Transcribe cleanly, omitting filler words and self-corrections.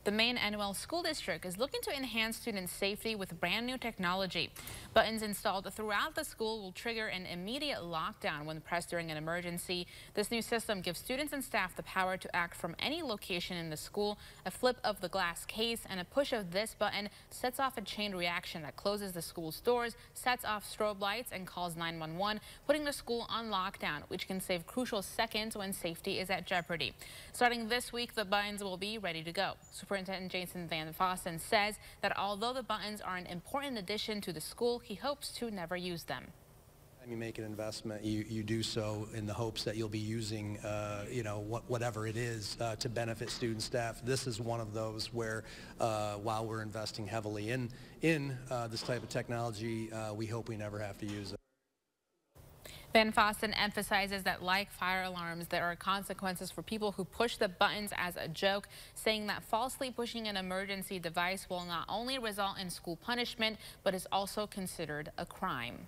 The Maine-Endwell School District is looking to enhance student safety with brand new technology. Buttons installed throughout the school will trigger an immediate lockdown when pressed during an emergency. This new system gives students and staff the power to act from any location in the school. A flip of the glass case and a push of this button sets off a chain reaction that closes the school's doors, sets off strobe lights, and calls 911, putting the school on lockdown, which can save crucial seconds when safety is at jeopardy. Starting this week, the buttons will be ready to go. Superintendent Jason Van Vossen says that although the buttons are an important addition to the school, he hopes to never use them. You make an investment, you do so in the hopes that you'll be using, whatever it is to benefit student staff. This is one of those where, while we're investing heavily in this type of technology, we hope we never have to use it. Van Vossen emphasizes that, like fire alarms, there are consequences for people who push the buttons as a joke, saying that falsely pushing an emergency device will not only result in school punishment, but is also considered a crime.